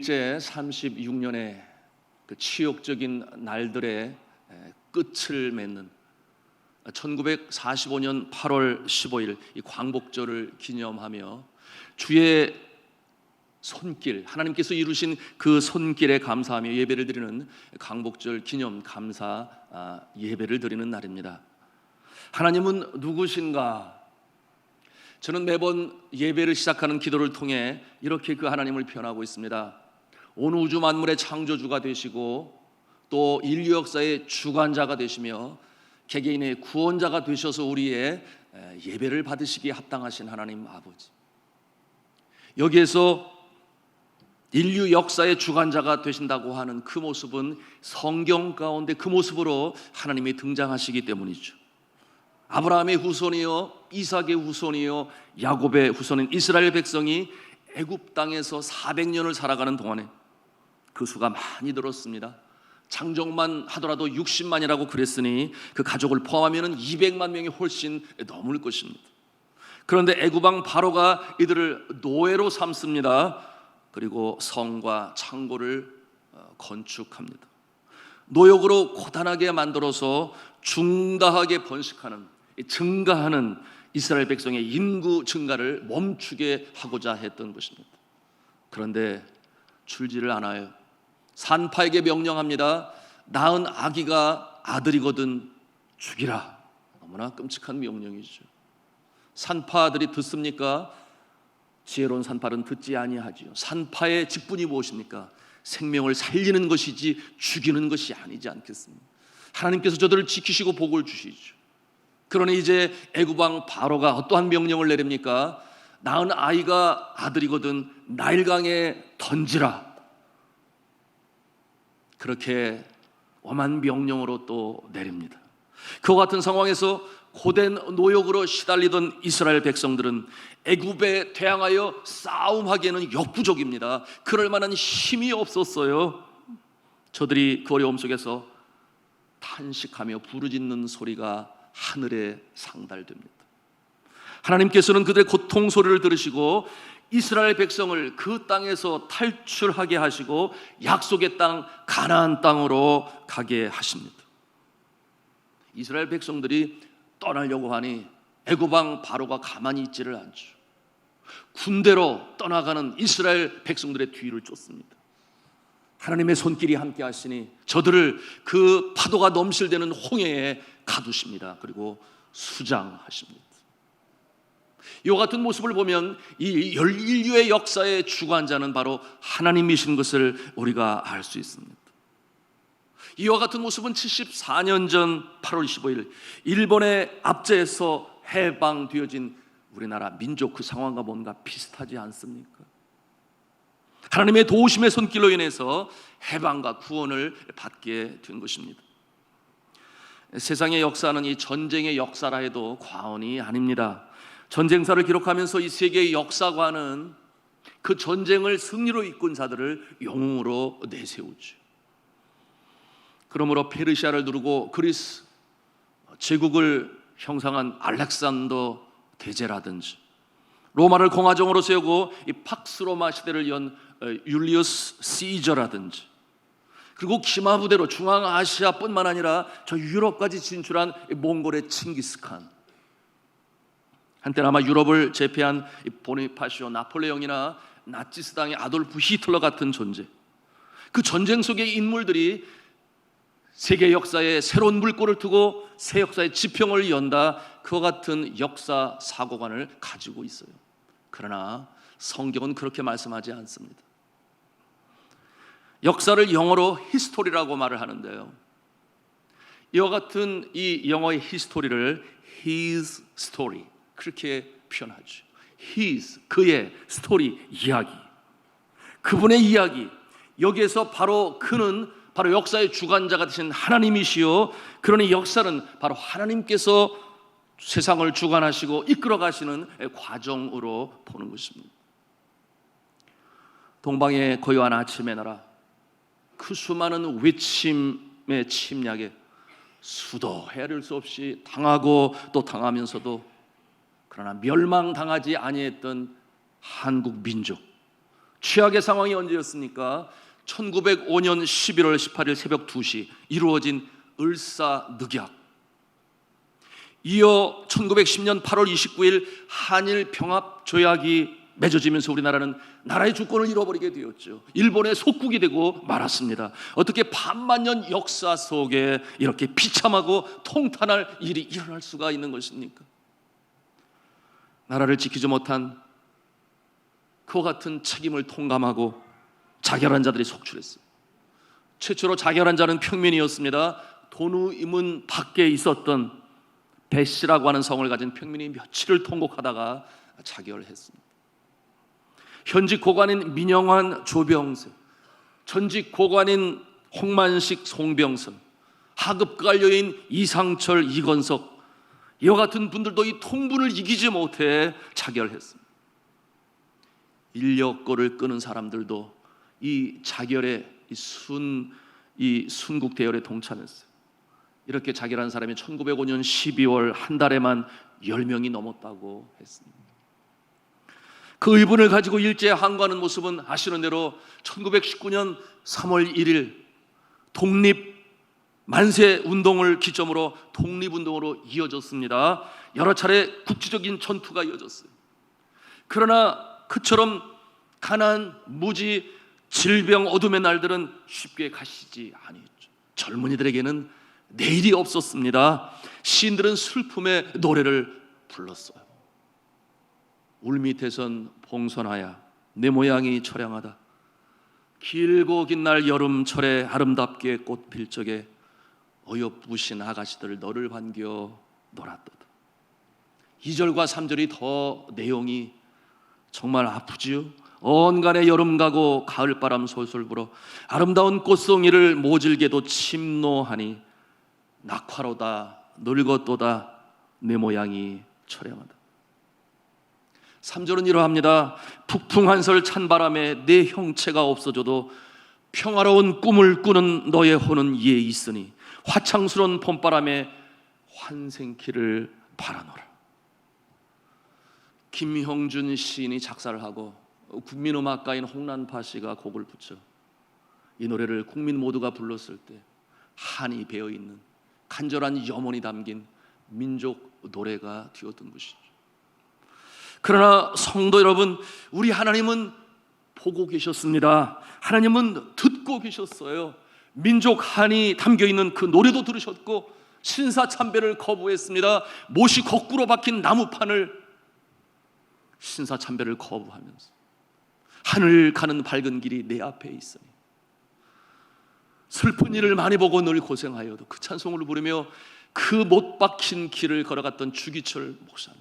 일제 36년의 그 치욕적인 날들의 끝을 맺는 1945년 8월 15일 이 광복절을 기념하며 주의 손길, 하나님께서 이루신 그 손길에 감사하며 예배를 드리는 광복절 기념 감사 예배를 드리는 날입니다. 하나님은 누구신가? 저는 매번 예배를 시작하는 기도를 통해 이렇게 그 하나님을 표현하고 있습니다. 온 우주 만물의 창조주가 되시고 또 인류 역사의 주관자가 되시며 개개인의 구원자가 되셔서 우리의 예배를 받으시기에 합당하신 하나님 아버지, 여기에서 인류 역사의 주관자가 되신다고 하는 그 모습은 성경 가운데 그 모습으로 하나님이 등장하시기 때문이죠. 아브라함의 후손이요, 이삭의 후손이요, 야곱의 후손인 이스라엘 백성이 애굽 땅에서 400년을 살아가는 동안에 그 수가 많이 늘었습니다. 장정만 하더라도 60만이라고 그랬으니 그 가족을 포함하면 200만 명이 훨씬 넘을 것입니다. 그런데 애굽 왕 바로가 이들을 노예로 삼습니다. 그리고 성과 창고를 건축합니다. 노역으로 고단하게 만들어서 중다하게 번식하는, 증가하는 이스라엘 백성의 인구 증가를 멈추게 하고자 했던 것입니다. 그런데 줄지를 않아요. 산파에게 명령합니다. 낳은 아기가 아들이거든 죽이라. 너무나 끔찍한 명령이죠. 산파들이 듣습니까? 지혜로운 산파는 듣지 아니하지요. 산파의 직분이 무엇입니까? 생명을 살리는 것이지 죽이는 것이 아니지 않겠습니까? 하나님께서 저들을 지키시고 복을 주시죠. 그러니 이제 애굽 왕 바로가 어떠한 명령을 내립니까? 낳은 아이가 아들이거든 나일강에 던지라. 그렇게 엄한 명령으로 또 내립니다. 그와 같은 상황에서 고된 노역으로 시달리던 이스라엘 백성들은 애굽에 대항하여 싸움하기에는 역부족입니다. 그럴 만한 힘이 없었어요. 저들이 그 어려움 속에서 탄식하며 부르짖는 소리가 하늘에 상달됩니다. 하나님께서는 그들의 고통 소리를 들으시고 이스라엘 백성을 그 땅에서 탈출하게 하시고 약속의 땅 가나안 땅으로 가게 하십니다. 이스라엘 백성들이 떠나려고 하니 애굽 왕 바로가 가만히 있지를 않죠. 군대로 떠나가는 이스라엘 백성들의 뒤를 쫓습니다. 하나님의 손길이 함께 하시니 저들을 그 파도가 넘실대는 홍해에 가두십니다. 그리고 수장하십니다. 이와 같은 모습을 보면 이 인류의 역사의 주관자는 바로 하나님이신 것을 우리가 알 수 있습니다. 이와 같은 모습은 74년 전 8월 15일 일본의 압제에서 해방되어진 우리나라 민족 그 상황과 뭔가 비슷하지 않습니까? 하나님의 도우심의 손길로 인해서 해방과 구원을 받게 된 것입니다. 세상의 역사는 이 전쟁의 역사라 해도 과언이 아닙니다. 전쟁사를 기록하면서 이 세계의 역사관은 그 전쟁을 승리로 이끈 자들을 영웅으로 내세우죠. 그러므로 페르시아를 누르고 그리스 제국을 형성한 알렉산더 대제라든지, 로마를 공화정으로 세우고 이 팍스 로마 시대를 연 율리우스 시저라든지, 그리고 기마부대로 중앙아시아뿐만 아니라 저 유럽까지 진출한 몽골의 칭기스칸, 한때는 아마 유럽을 제패한 보니파시오 나폴레옹이나 나치스당의 아돌프 히틀러 같은 존재, 그 전쟁 속의 인물들이 세계 역사에 새로운 물꼬를 트고 새 역사의 지평을 연다, 그와 같은 역사 사고관을 가지고 있어요. 그러나 성경은 그렇게 말씀하지 않습니다. 역사를 영어로 히스토리라고 말을 하는데요, 이와 같은 이 영어의 히스토리를 his story 그렇게 표현하죠. his, 그의 스토리, 이야기, 그분의 이야기, 여기에서 바로 그는 바로 역사의 주관자가 되신 하나님이시요, 그러니 역사는 바로 하나님께서 세상을 주관하시고 이끌어 가시는 과정으로 보는 것입니다. 동방의 고요한 아침의 나라, 그 수많은 외침의 침략에 수도 헤아릴 수 없이 당하고 또 당하면서도 그러나 멸망당하지 아니했던 한국 민족, 최악의 상황이 언제였습니까? 1905년 11월 18일 새벽 2시 이루어진 을사늑약. 이어 1910년 8월 29일 한일 병합 조약이 맺어지면서 우리나라는 나라의 주권을 잃어버리게 되었죠. 일본의 속국이 되고 말았습니다. 어떻게 반만년 역사 속에 이렇게 비참하고 통탄할 일이 일어날 수가 있는 것입니까? 나라를 지키지 못한 그와 같은 책임을 통감하고 자결한 자들이 속출했어요. 최초로 자결한 자는 평민이었습니다. 도누이문 밖에 있었던 배씨라고 하는 성을 가진 평민이 며칠을 통곡하다가 자결했습니다. 현직 고관인 민영환, 조병세, 전직 고관인 홍만식, 송병선, 하급 관료인 이상철, 이건석, 이와 같은 분들도 이 통분을 이기지 못해 자결했습니다. 인력거를 끄는 사람들도 이 자결의 이 순국 대열에 동참했어요. 이렇게 자결한 사람이 1905년 12월 한 달에만 10명이 넘었다고 했습니다. 그 의분을 가지고 일제에 항거하는 모습은 아시는 대로 1919년 3월 1일 독립 만세 운동을 기점으로 독립운동으로 이어졌습니다. 여러 차례 국지적인 전투가 이어졌어요. 그러나 그처럼 가난, 무지, 질병, 어둠의 날들은 쉽게 가시지 아니했죠. 젊은이들에게는 내일이 없었습니다. 시인들은 슬픔의 노래를 불렀어요. 울밑에선 봉선하야 내 모양이 처량하다. 길고 긴 날 여름철에 아름답게 꽃 필 적에 어여쁘신 아가씨들 너를 반겨 놀았도다. 2절과 3절이 더 내용이 정말 아프지요. 언간에 여름 가고 가을바람 솔솔 불어 아름다운 꽃송이를 모질게도 침노하니 낙화로다 늙었도다 내 모양이 처량하다. 3절은 이러합니다. 북풍한설 찬바람에 내 형체가 없어져도 평화로운 꿈을 꾸는 너의 혼은 이에 있으니 화창스러운 봄바람에 환생키를 바라노라. 김형준 시인이 작사를 하고 국민음악가인 홍란파 씨가 곡을 붙여 이 노래를 국민 모두가 불렀을 때 한이 배어있는 간절한 염원이 담긴 민족 노래가 되었던 것이죠. 그러나 성도 여러분, 우리 하나님은 보고 계셨습니다. 하나님은 듣고 계셨어요. 민족 한이 담겨있는 그 노래도 들으셨고 신사참배를 거부했습니다. 못이 거꾸로 박힌 나무판을 신사참배를 거부하면서 하늘 가는 밝은 길이 내 앞에 있으니 슬픈 일을 많이 보고 늘 고생하여도 그 찬송을 부르며 그 못 박힌 길을 걸어갔던 주기철 목사님,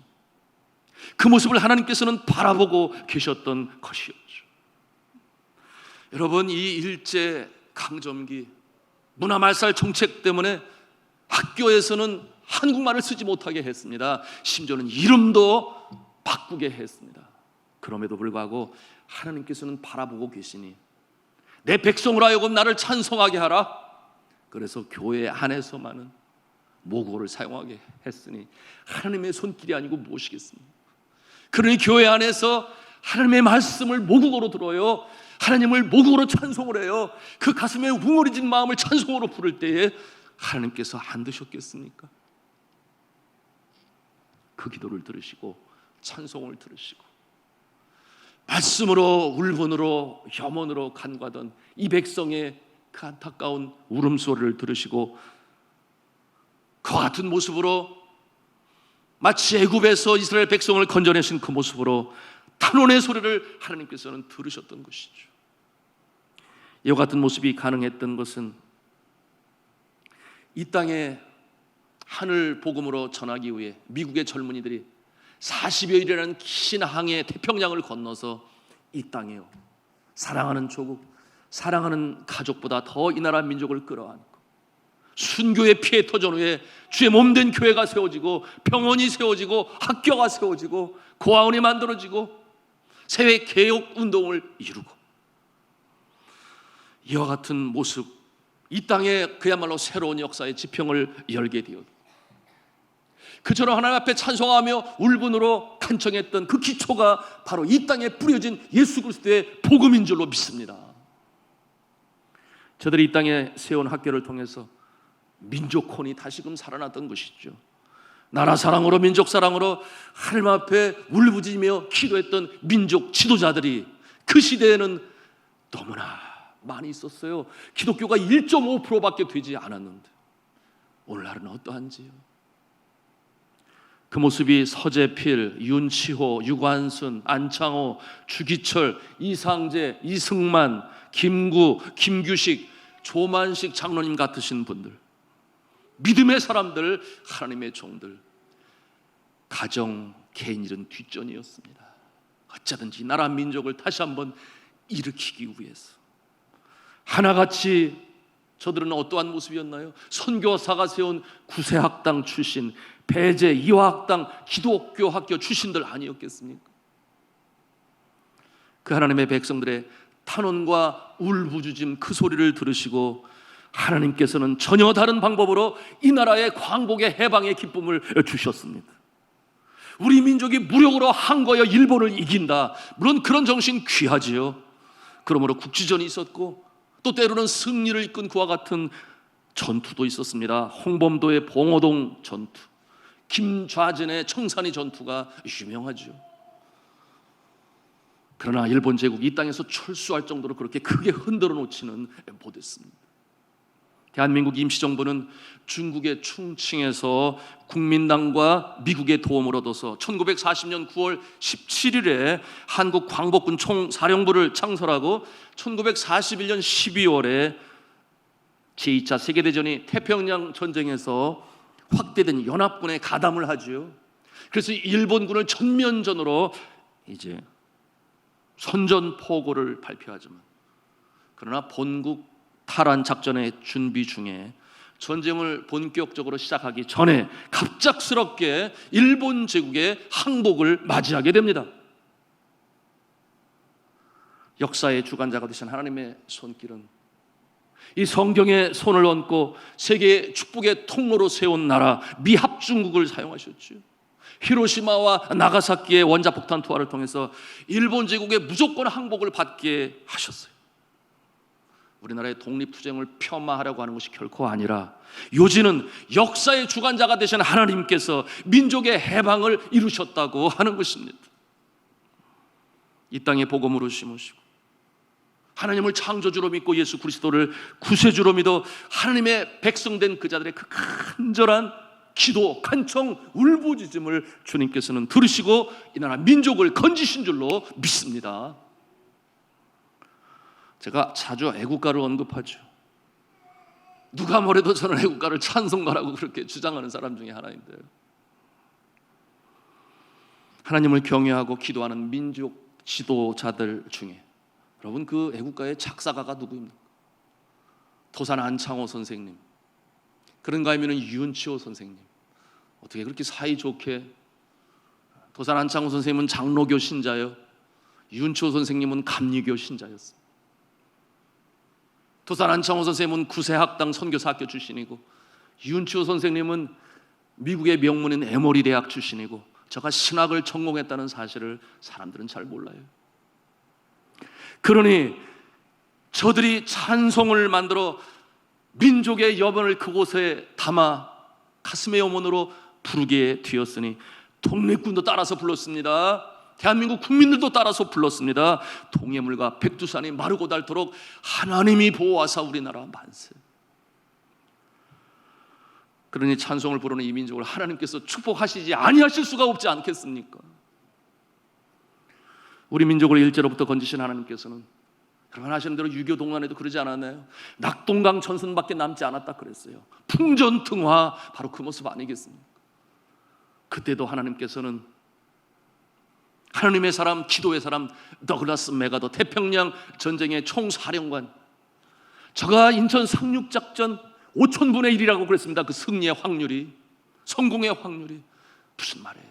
그 모습을 하나님께서는 바라보고 계셨던 것이었죠. 여러분, 이 일제 강점기 문화말살 정책 때문에 학교에서는 한국말을 쓰지 못하게 했습니다. 심지어는 이름도 바꾸게 했습니다. 그럼에도 불구하고 하나님께서는 바라보고 계시니 내 백성으로 하여금 나를 찬송하게 하라. 그래서 교회 안에서만은 모국어를 사용하게 했으니 하나님의 손길이 아니고 무엇이겠습니까? 그러니 교회 안에서 하나님의 말씀을 모국어로 들어요. 하나님을 모국어로 찬송을 해요. 그 가슴에 웅얼해진 마음을 찬송으로 부를 때에 하나님께서 안 드셨겠습니까? 그 기도를 들으시고 찬송을 들으시고 말씀으로 울분으로 염원으로 간과하던 이 백성의 그 안타까운 울음소리를 들으시고 그와 같은 모습으로 마치 애굽에서 이스라엘 백성을 건져내신 그 모습으로 탄원의 소리를 하나님께서는 들으셨던 것이죠. 이와 같은 모습이 가능했던 것은 이 땅에 하늘 복음으로 전하기 위해 미국의 젊은이들이 40여일이라는 긴 항해 태평양을 건너서 이 땅에요, 사랑하는 조국, 사랑하는 가족보다 더 이 나라 민족을 끌어안고 순교의 피에 터전 후에 주의 몸된 교회가 세워지고 병원이 세워지고 학교가 세워지고 고아원이 만들어지고 세계 개혁 운동을 이루고 이와 같은 모습, 이 땅에 그야말로 새로운 역사의 지평을 열게 되었고 그처럼 하나님 앞에 찬송하며 울분으로 간청했던 그 기초가 바로 이 땅에 뿌려진 예수 그리스도의 복음인 줄로 믿습니다. 저들이 이 땅에 세운 학교를 통해서 민족혼이 다시금 살아났던 것이죠. 나라 사랑으로 민족 사랑으로 하나님 앞에 울부짖으며 기도했던 민족 지도자들이 그 시대에는 너무나 많이 있었어요. 기독교가 1.5%밖에 되지 않았는데 오늘날은 어떠한지요? 그 모습이 서재필, 윤치호, 유관순, 안창호, 주기철, 이상재, 이승만, 김구, 김규식, 조만식 장로님 같으신 분들, 믿음의 사람들, 하나님의 종들, 가정, 개인 일은 뒷전이었습니다. 어쩌든지 나라 민족을 다시 한번 일으키기 위해서 하나같이 저들은 어떠한 모습이었나요? 선교사가 세운 구세학당 출신, 배제, 이화학당, 기독교 학교 출신들 아니었겠습니까? 그 하나님의 백성들의 탄원과 울부짖음 그 소리를 들으시고 하나님께서는 전혀 다른 방법으로 이 나라의 광복의 해방의 기쁨을 주셨습니다. 우리 민족이 무력으로 항거하여 일본을 이긴다. 물론 그런 정신 귀하지요. 그러므로 국지전이 있었고 또 때로는 승리를 이끈 그와 같은 전투도 있었습니다. 홍범도의 봉오동 전투, 김좌전의 청산리 전투가 유명하죠. 그러나 일본 제국이 이 땅에서 철수할 정도로 그렇게 크게 흔들어 놓지는 못했습니다. 대한민국 임시정부는 중국의 충칭에서 국민당과 미국의 도움을 얻어서 1940년 9월 17일에 한국 광복군 총사령부를 창설하고 1941년 12월에 제2차 세계대전이 태평양 전쟁에서 확대된 연합군에 가담을 하죠. 그래서 일본군을 전면전으로 이제 선전포고를 발표하지만 그러나 본국 탈환 작전의 준비 중에 전쟁을 본격적으로 시작하기 전에 갑작스럽게 일본 제국의 항복을 맞이하게 됩니다. 역사의 주관자가 되신 하나님의 손길은 이 성경의 손을 얹고 세계의 축복의 통로로 세운 나라 미합중국을 사용하셨죠. 히로시마와 나가사키의 원자폭탄 투하를 통해서 일본 제국의 무조건 항복을 받게 하셨어요. 우리나라의 독립투쟁을 폄하하려고 하는 것이 결코 아니라 요지는 역사의 주관자가 되신 하나님께서 민족의 해방을 이루셨다고 하는 것입니다. 이 땅에 복음으로 심으시고 하나님을 창조주로 믿고 예수 그리스도를 구세주로 믿어 하나님의 백성된 그 자들의 그 간절한 기도, 간청, 울부짖음을 주님께서는 들으시고 이 나라 민족을 건지신 줄로 믿습니다. 제가 자주 애국가를 언급하죠. 누가 뭐래도 저는 애국가를 찬송가라고 그렇게 주장하는 사람 중에 하나인데요. 하나님을 경외하고 기도하는 민족 지도자들 중에 여러분 그 애국가의 작사가가 누구입니까? 도산 안창호 선생님, 그런가 하면 윤치호 선생님. 어떻게 그렇게 사이좋게, 도산 안창호 선생님은 장로교 신자요, 윤치호 선생님은 감리교 신자였어요. 도산 안창호 선생님은 구세학당 선교사학교 출신이고 윤치호 선생님은 미국의 명문인 에모리 대학 출신이고 저가 신학을 전공했다는 사실을 사람들은 잘 몰라요. 그러니 저들이 찬송을 만들어 민족의 여번을 그곳에 담아 가슴의 염원으로 부르게 되었으니 독립군도 따라서 불렀습니다. 대한민국 국민들도 따라서 불렀습니다. 동해물과 백두산이 마르고 닳도록 하나님이 보호하사 우리나라 만세. 그러니 찬송을 부르는 이 민족을 하나님께서 축복하시지 아니하실 수가 없지 않겠습니까? 우리 민족을 일제로부터 건지신 하나님께서는 그러면 하시는 대로 유교 동안에도 그러지 않았나요? 낙동강 전선밖에 남지 않았다 그랬어요. 풍전등화, 바로 그 모습 아니겠습니까? 그때도 하나님께서는 하나님의 사람, 기도의 사람 더글라스 메가더 태평양 전쟁의 총사령관, 저가 인천 상륙작전 5,000분의 1이라고 그랬습니다. 그 승리의 확률이, 성공의 확률이. 무슨 말이에요?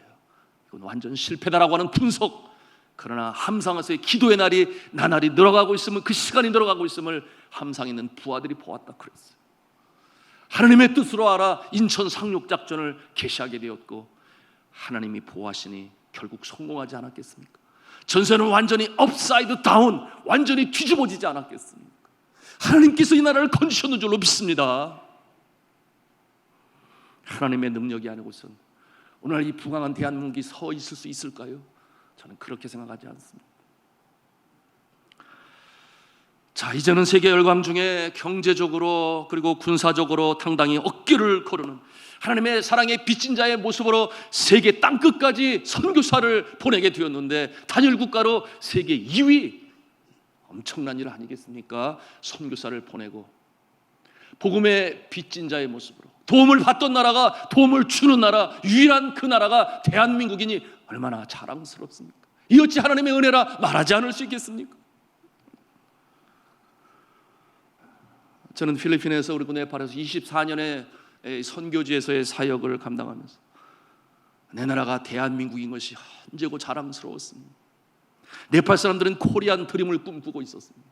이건 완전 실패다라고 하는 분석. 그러나 함상에서의 기도의 날이 나날이 늘어가고 있음을, 그 시간이 늘어가고 있음을 함상에 있는 부하들이 보았다 그랬어요. 하나님의 뜻으로 알아 인천 상륙작전을 개시하게 되었고, 하나님이 보호하시니 결국 성공하지 않았겠습니까? 전세는 완전히 업사이드 다운, 완전히 뒤집어지지 않았겠습니까? 하나님께서 이 나라를 건지셨는 줄로 믿습니다. 하나님의 능력이 아니고선 오늘 이 부강한 대한민국이 서 있을 수 있을까요? 저는 그렇게 생각하지 않습니다. 자, 이제는 세계 열강 중에 경제적으로 그리고 군사적으로 당당히 어깨를 거르는 하나님의 사랑의 빚진 자의 모습으로 세계 땅끝까지 선교사를 보내게 되었는데, 단일 국가로 세계 2위, 엄청난 일 아니겠습니까? 선교사를 보내고 복음의 빚진 자의 모습으로 도움을 받던 나라가 도움을 주는 나라, 유일한 그 나라가 대한민국이니 얼마나 자랑스럽습니까? 이 어찌 하나님의 은혜라 말하지 않을 수 있겠습니까? 저는 필리핀에서 그리고 네팔에서 24년의 선교지에서의 사역을 감당하면서 내 나라가 대한민국인 것이 헌재고 자랑스러웠습니다. 네팔 사람들은 코리안 드림을 꿈꾸고 있었습니다.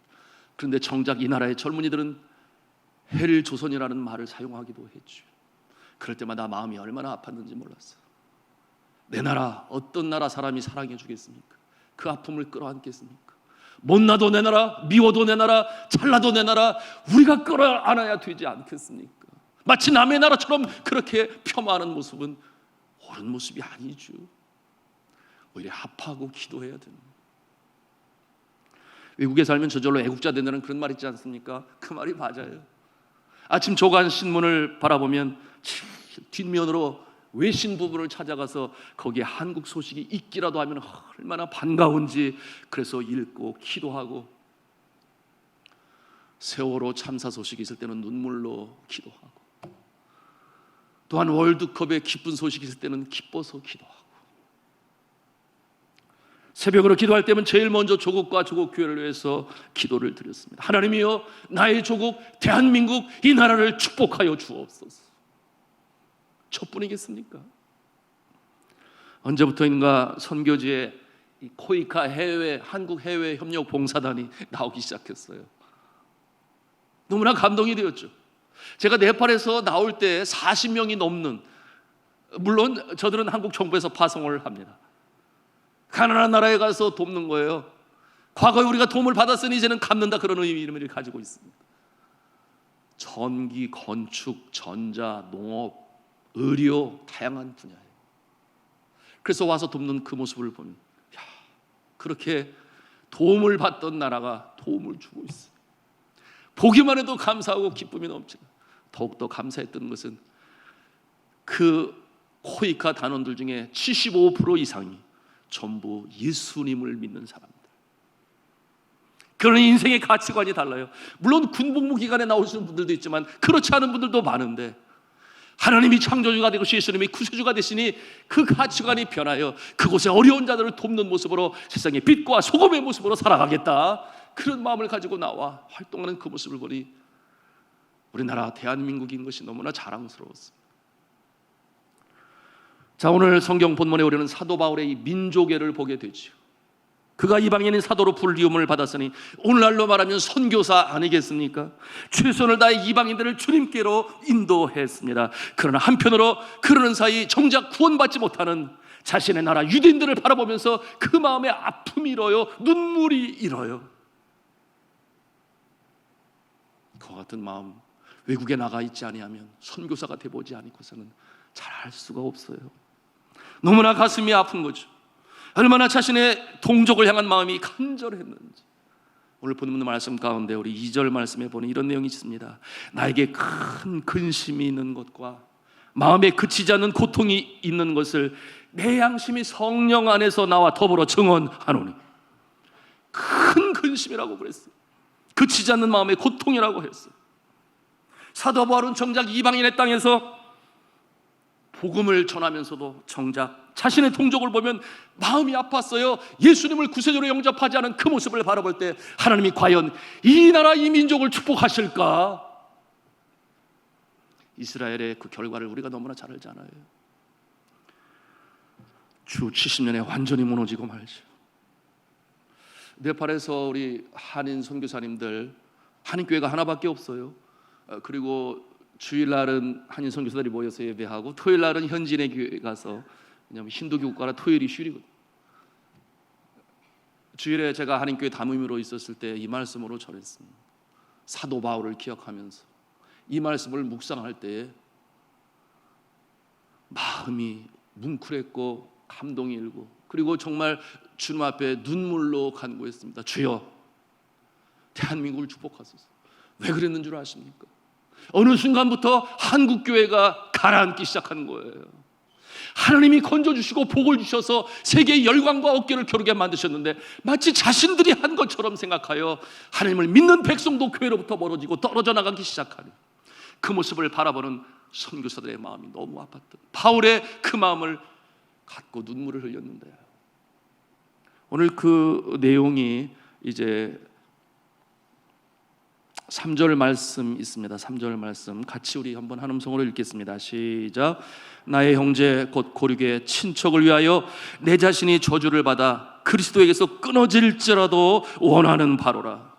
그런데 정작 이 나라의 젊은이들은 헬 조선이라는 말을 사용하기도 했죠. 그럴 때마다 마음이 얼마나 아팠는지 몰랐어요. 내 나라, 어떤 나라 사람이 사랑해 주겠습니까? 그 아픔을 끌어안겠습니까? 못나도 내 나라, 미워도 내 나라, 잘나도 내 나라, 우리가 끌어안아야 되지 않겠습니까? 마치 남의 나라처럼 그렇게 폄하하는 모습은 옳은 모습이 아니죠. 오히려 합하고 기도해야 됩니다. 외국에 살면 저절로 애국자 된다는 그런 말 있지 않습니까? 그 말이 맞아요. 아침 조간 신문을 바라보면 뒷면으로 외신 부분을 찾아가서 거기에 한국 소식이 있기라도 하면 얼마나 반가운지, 그래서 읽고 기도하고, 세월호 참사 소식이 있을 때는 눈물로 기도하고, 또한 월드컵의 기쁜 소식이 있을 때는 기뻐서 기도하고, 새벽으로 기도할 때면 제일 먼저 조국과 조국 교회를 위해서 기도를 드렸습니다. 하나님이여, 나의 조국 대한민국 이 나라를 축복하여 주옵소서. 저뿐이겠습니까? 언제부터인가 선교지에 코이카 한국 해외 협력 봉사단이 나오기 시작했어요. 너무나 감동이 되었죠. 제가 네팔에서 나올 때 40명이 넘는, 물론 저들은 한국 정부에서 파송을 합니다. 가난한 나라에 가서 돕는 거예요. 과거에 우리가 도움을 받았으니 이제는 갚는다, 그런 의미를 가지고 있습니다. 전기, 건축, 전자, 농업, 의료, 다양한 분야에. 그래서 와서 돕는 그 모습을 보면, 야, 그렇게 도움을 받던 나라가 도움을 주고 있어요. 보기만 해도 감사하고 기쁨이 넘치고, 더욱더 감사했던 것은 그 코이카 단원들 중에 75% 이상이 전부 예수님을 믿는 사람들. 그런 인생의 가치관이 달라요. 물론 군복무 기간에 나오시는 분들도 있지만 그렇지 않은 분들도 많은데, 하나님이 창조주가 되고 예수님이 구세주가 되시니 그 가치관이 변하여 그곳에 어려운 자들을 돕는 모습으로 세상의 빛과 소금의 모습으로 살아가겠다, 그런 마음을 가지고 나와 활동하는 그 모습을 보니 우리나라 대한민국인 것이 너무나 자랑스러웠습니다. 자, 오늘 성경 본문에 우리는 사도 바울의 이 민족애를 보게 되죠. 그가 이방인인 사도로 불리움을 받았으니 오늘날로 말하면 선교사 아니겠습니까? 최선을 다해 이방인들을 주님께로 인도했습니다. 그러나 한편으로 그러는 사이 정작 구원받지 못하는 자신의 나라 유대인들을 바라보면서 그 마음에 아픔이 일어요. 눈물이 일어요. 그와 같은 마음, 외국에 나가 있지 아니하면, 선교사가 돼보지 않고서는 잘 알 수가 없어요. 너무나 가슴이 아픈 거죠. 얼마나 자신의 동족을 향한 마음이 간절했는지. 오늘 본문 말씀 가운데 우리 2절 말씀에 보니 이런 내용이 있습니다. 나에게 큰 근심이 있는 것과 마음에 그치지 않는 고통이 있는 것을 내 양심이 성령 안에서 나와 더불어 증언하노니. 큰 근심이라고 그랬어요. 그치지 않는 마음의 고통이라고 했어요. 사도 바울은 정작 이방인의 땅에서 복음을 전하면서도 정작 자신의 동족을 보면 마음이 아팠어요. 예수님을 구세주로 영접하지 않은 그 모습을 바라볼 때 하나님이 과연 이 나라 이 민족을 축복하실까? 이스라엘의 그 결과를 우리가 너무나 잘 알잖아요. 주 70년에 완전히 무너지고 말죠. 네팔에서 우리 한인 선교사님들, 한인교회가 하나밖에 없어요. 그리고 주일날은 한인 선교사들이 모여서 예배하고 토요일날은 현지인의 교회 가서, 왜냐하면 힌두교 국가라 토요일이 휴일이거든요. 주일에 제가 한인교회 담임으로 있었을 때 이 말씀으로 전했습니다. 사도 바울을 기억하면서 이 말씀을 묵상할 때에 마음이 뭉클했고 감동이 일고, 그리고 정말 주님 앞에 눈물로 간구했습니다. 주여, 대한민국을 축복하소서. 왜 그랬는 줄 아십니까? 어느 순간부터 한국교회가 가라앉기 시작한 거예요. 하나님이 건져주시고 복을 주셔서 세계의 열광과 어깨를 겨루게 만드셨는데 마치 자신들이 한 것처럼 생각하여 하나님을 믿는 백성도 교회로부터 멀어지고 떨어져 나가기 시작하는 그 모습을 바라보는 선교사들의 마음이 너무 아팠던, 바울의 그 마음을 갖고 눈물을 흘렸는데, 오늘 그 내용이 이제 3절 말씀 있습니다. 3절 말씀 같이 우리 한번 한 음성으로 읽겠습니다. 시작. 나의 형제 곧 고륙의 친척을 위하여 내 자신이 저주를 받아 그리스도에게서 끊어질지라도 원하는 바로라.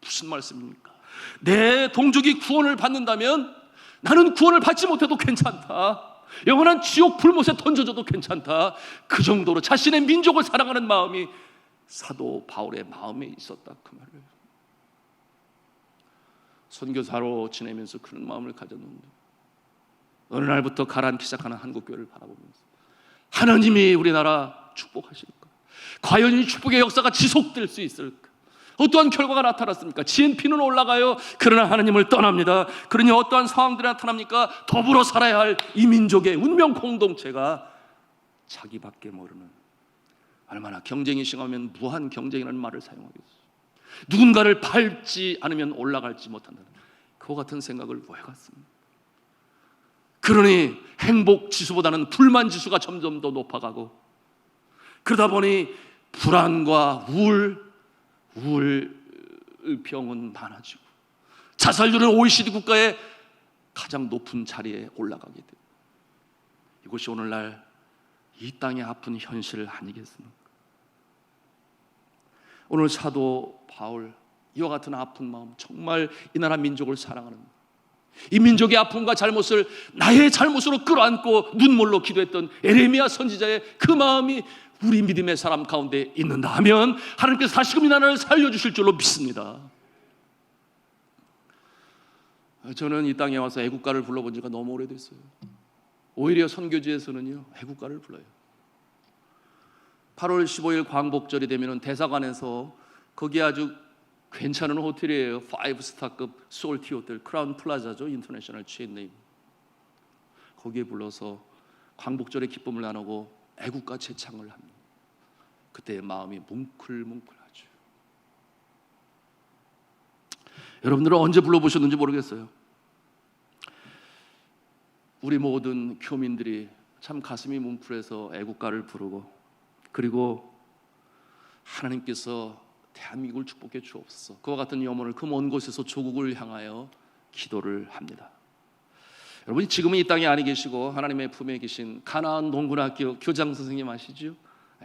무슨 말씀입니까? 내 동족이 구원을 받는다면 나는 구원을 받지 못해도 괜찮다, 영원한 지옥 불못에 던져져도 괜찮다, 그 정도로 자신의 민족을 사랑하는 마음이 사도 바울의 마음에 있었다, 그 말을. 선교사로 지내면서 그런 마음을 가졌는데 어느 날부터 가라앉기 시작하는 한국교회를 바라보면서 하나님이 우리나라 축복하실까? 과연 이 축복의 역사가 지속될 수 있을까? 어떠한 결과가 나타났습니까? GNP는 올라가요. 그러나 하나님을 떠납니다. 그러니 어떠한 상황들이 나타납니까? 더불어 살아야 할 이 민족의 운명 공동체가 자기밖에 모르는, 얼마나 경쟁이 심하면 무한 경쟁이라는 말을 사용하겠어요. 누군가를 밟지 않으면 올라갈지 못한다는 그와 같은 생각을 왜 갖습니까? 그러니 행복 지수보다는 불만 지수가 점점 더 높아가고, 그러다 보니 불안과 우울병은 많아지고 자살률은 OECD 국가의 가장 높은 자리에 올라가게 돼요. 이것이 오늘날 이 땅의 아픈 현실 아니겠습니까? 오늘 사도 바울, 이와 같은 아픈 마음, 정말 이 나라 민족을 사랑하는, 이 민족의 아픔과 잘못을 나의 잘못으로 끌어안고 눈물로 기도했던 에레미야 선지자의 그 마음이 우리 믿음의 사람 가운데 있는다 하면 하나님께서 다시금 이 나라를 살려주실 줄로 믿습니다. 저는 이 땅에 와서 애국가를 불러본 지가 너무 오래됐어요. 오히려 선교지에서는요, 애국가를 불러요. 8월 15일 광복절이 되면 대사관에서, 거기 아주 괜찮은 호텔이에요. 5스타급 솔티 호텔, 크라운 플라자죠, 인터내셔널 체인네임. 거기에 불러서 광복절의 기쁨을 나누고 애국가 제창을 합니다. 그때 마음이 뭉클뭉클하죠. 여러분들은 언제 불러보셨는지 모르겠어요. 우리 모든 교민들이 참 가슴이 뭉클해서 애국가를 부르고, 그리고 하나님께서 대한민국을 축복해 주옵소서, 그와 같은 염원을 그 먼 곳에서 조국을 향하여 기도를 합니다. 여러분이 지금은 이 땅에 아니 계시고 하나님의 품에 계신 가나안 농군학교 교장 선생님 아시죠?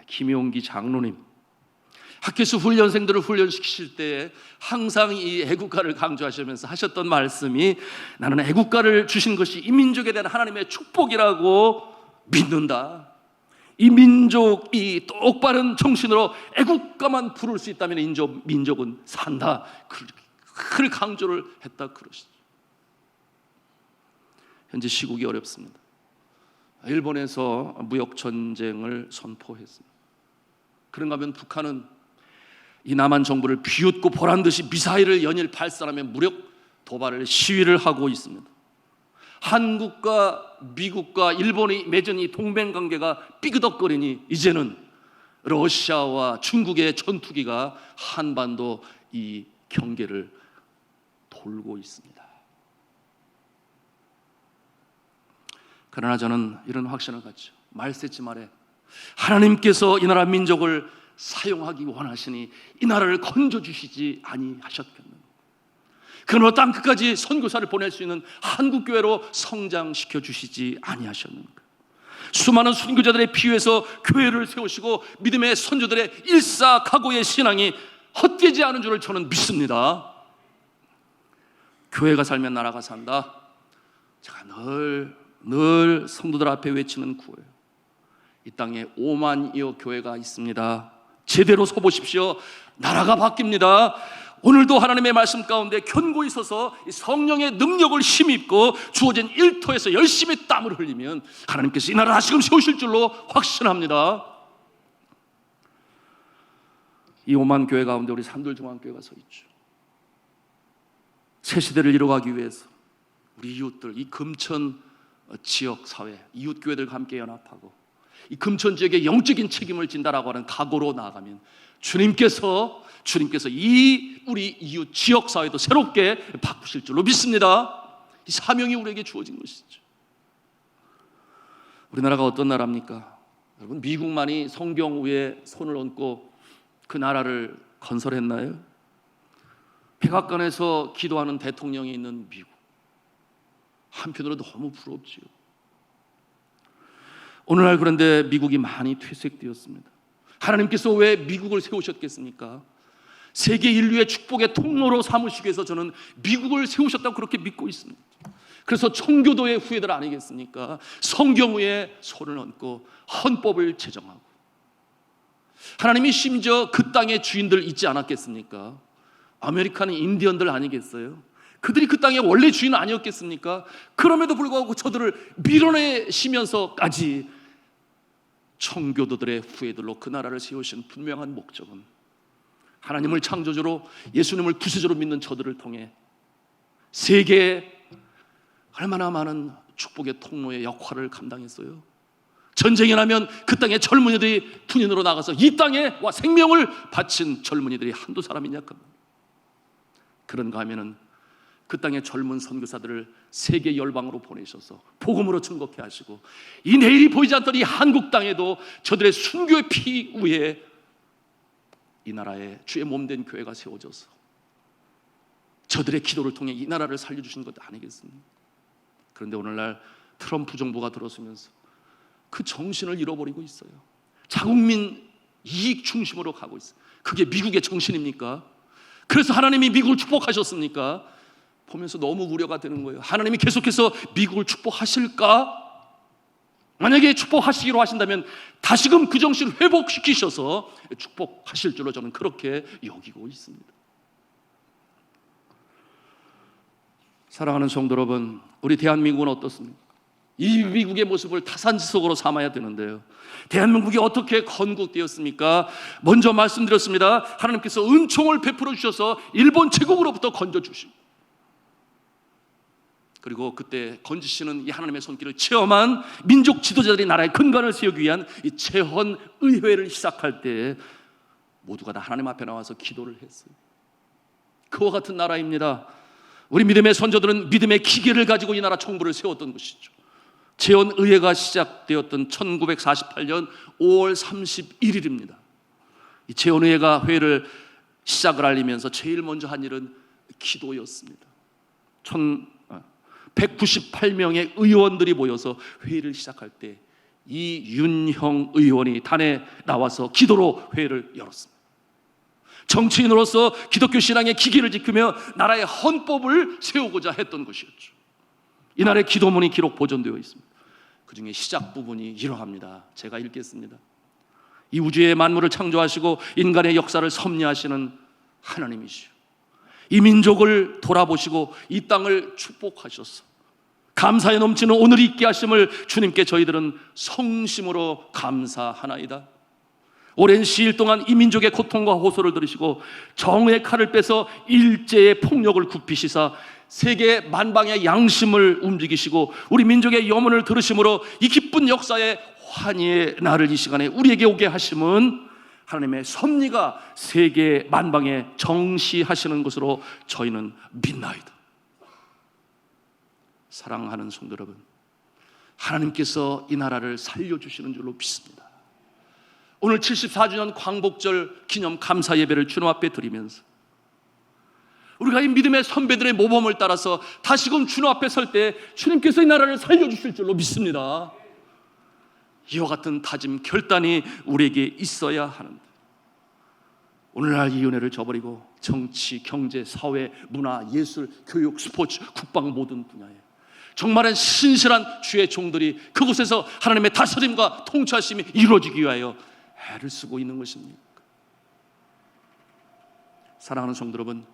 김용기 장로님, 학교에서 훈련생들을 훈련시키실 때 항상 이 애국가를 강조하시면서 하셨던 말씀이, 나는 애국가를 주신 것이 이 민족에 대한 하나님의 축복이라고 믿는다. 이 민족이 똑바른 정신으로 애국가만 부를 수 있다면 민족은 산다. 그를 강조를 했다 그러시죠. 현재 시국이 어렵습니다. 일본에서 무역 전쟁을 선포했습니다. 그런가 하면 북한은 이 남한 정부를 비웃고 보란듯이 미사일을 연일 발사하며 무력 도발을 시위를 하고 있습니다. 한국과 미국과 일본이 맺은 이 동맹관계가 삐그덕거리니 이제는 러시아와 중국의 전투기가 한반도 이 경계를 돌고 있습니다. 그러나 저는 이런 확신을 갖죠. 말세지 말에 하나님께서 이 나라 민족을 사용하기 원하시니 이 나라를 건져주시지 아니하셨겠는가. 그러므로 땅 끝까지 선교사를 보낼 수 있는 한국교회로 성장시켜 주시지 아니하셨는가. 수많은 선교자들의 피해서 교회를 세우시고 믿음의 선조들의 일사각오의 신앙이 헛되지 않은 줄을 저는 믿습니다. 교회가 살면 나라가 산다. 제가 늘 성도들 앞에 외치는 구호예요. 이 땅에 5만여 교회가 있습니다. 제대로 서보십시오. 나라가 바뀝니다. 오늘도 하나님의 말씀 가운데 견고히 서서 성령의 능력을 힘입고 주어진 일터에서 열심히 땀을 흘리면 하나님께서 이 나라를 다시금 세우실 줄로 확신합니다. 이 5만 교회 가운데 우리 산돌중앙교회가 서 있죠. 새 시대를 이뤄가기 위해서 우리 이웃들, 이 금천 지역 사회, 이웃교회들과 함께 연합하고 이 금천 지역의 영적인 책임을 진다라고 하는 각오로 나아가면 주님께서 이 우리 이웃 지역 사회도 새롭게 바꾸실 줄로 믿습니다. 이 사명이 우리에게 주어진 것이죠. 우리나라가 어떤 나라입니까? 여러분, 미국만이 성경 위에 손을 얹고 그 나라를 건설했나요? 백악관에서 기도하는 대통령이 있는 미국, 한편으로 너무 부럽지요. 오늘날 그런데 미국이 많이 퇴색되었습니다. 하나님께서 왜 미국을 세우셨겠습니까? 세계 인류의 축복의 통로로 삼으시기 위해서 저는 미국을 세우셨다고 그렇게 믿고 있습니다. 그래서 청교도의 후예들 아니겠습니까? 성경 위에 손을 얹고 헌법을 제정하고, 하나님이 심지어 그 땅의 주인들 있지 않았겠습니까? 아메리카는 인디언들 아니겠어요? 그들이 그 땅의 원래 주인은 아니었겠습니까? 그럼에도 불구하고 저들을 밀어내시면서까지 청교도들의 후예들로 그 나라를 세우신 분명한 목적은 하나님을 창조주로, 예수님을 구세주로 믿는 저들을 통해 세계에 얼마나 많은 축복의 통로의 역할을 감당했어요. 전쟁이 나면 그 땅의 젊은이들이 군인으로 나가서 이 땅에 와 생명을 바친 젊은이들이 한두 사람이냐? 그런가 하면은 그 땅의 젊은 선교사들을 세계 열방으로 보내셔서 복음으로 증거케 하시고, 이 내일이 보이지 않던 이 한국 땅에도 저들의 순교의 피 위에 이 나라에 주의 몸된 교회가 세워져서 저들의 기도를 통해 이 나라를 살려주신 것 아니겠습니까? 그런데 오늘날 트럼프 정부가 들어서면서 그 정신을 잃어버리고 있어요. 자국민 이익 중심으로 가고 있어요. 그게 미국의 정신입니까? 그래서 하나님이 미국을 축복하셨습니까? 보면서 너무 우려가 되는 거예요. 하나님이 계속해서 미국을 축복하실까? 만약에 축복하시기로 하신다면 다시금 그 정신을 회복시키셔서 축복하실 줄로 저는 그렇게 여기고 있습니다. 사랑하는 성도 여러분, 우리 대한민국은 어떻습니까? 이 미국의 모습을 타산지석으로 삼아야 되는데요, 대한민국이 어떻게 건국되었습니까? 먼저 말씀드렸습니다. 하나님께서 은총을 베풀어 주셔서 일본 제국으로부터 건져주시고, 그리고 그때 건지시는 이 하나님의 손길을 체험한 민족 지도자들이 나라의 근간을 세우기 위한 이 재헌의회를 시작할 때 모두가 다 하나님 앞에 나와서 기도를 했어요. 그와 같은 나라입니다. 우리 믿음의 선조들은 믿음의 기계를 가지고 이 나라 정부를 세웠던 것이죠. 재헌의회가 시작되었던 1948년 5월 31일입니다. 이 재헌의회가 회의를 시작을 알리면서 제일 먼저 한 일은 기도였습니다. 198명의 의원들이 모여서 회의를 시작할 때 이윤형 의원이 단에 나와서 기도로 회의를 열었습니다. 정치인으로서 기독교 신앙의 기기를 지키며 나라의 헌법을 세우고자 했던 것이었죠. 이날의 기도문이 기록 보존되어 있습니다. 그 중에 시작 부분이 이러합니다. 제가 읽겠습니다. 이 우주의 만물을 창조하시고 인간의 역사를 섭리하시는 하나님이시오, 이 민족을 돌아보시고 이 땅을 축복하셔서 감사에 넘치는 오늘 있게 하심을 주님께 저희들은 성심으로 감사하나이다. 오랜 시일 동안 이 민족의 고통과 호소를 들으시고 정의의 칼을 빼서 일제의 폭력을 굽히시사 세계 만방의 양심을 움직이시고 우리 민족의 염원을 들으심으로 이 기쁜 역사의 환희의 날을 이 시간에 우리에게 오게 하심은 하나님의 섭리가 세계 만방에 정시하시는 것으로 저희는 믿나이다. 사랑하는 성도 여러분, 하나님께서 이 나라를 살려주시는 줄로 믿습니다. 오늘 74주년 광복절 기념 감사 예배를 주님 앞에 드리면서 우리가 이 믿음의 선배들의 모범을 따라서 다시금 주님 앞에 설 때 주님께서 이 나라를 살려주실 줄로 믿습니다. 이와 같은 다짐 결단이 우리에게 있어야 하는데, 오늘날 이 은혜를 저버리고 정치, 경제, 사회, 문화, 예술, 교육, 스포츠, 국방 모든 분야에 정말은 신실한 주의 종들이 그곳에서 하나님의 다스림과 통치하심이 이루어지기 위하여 애를 쓰고 있는 것입니다. 사랑하는 성도 여러분,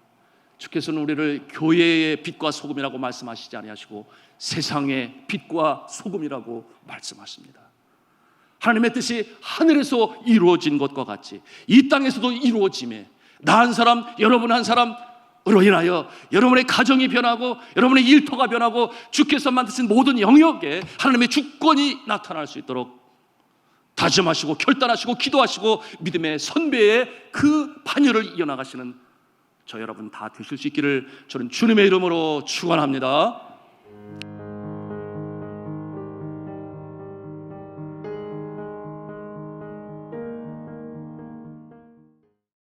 주께서는 우리를 교회의 빛과 소금이라고 말씀하시지 아니하시고 세상의 빛과 소금이라고 말씀하십니다. 하나님의 뜻이 하늘에서 이루어진 것과 같이 이 땅에서도 이루어짐에 나 한 사람, 여러분 한 사람으로 인하여 여러분의 가정이 변하고 여러분의 일터가 변하고 주께서 만드신 모든 영역에 하나님의 주권이 나타날 수 있도록 다짐하시고 결단하시고 기도하시고 믿음의 선배의 그 반열을 이어나가시는 저 여러분 다 되실 수 있기를 저는 주님의 이름으로 축원합니다.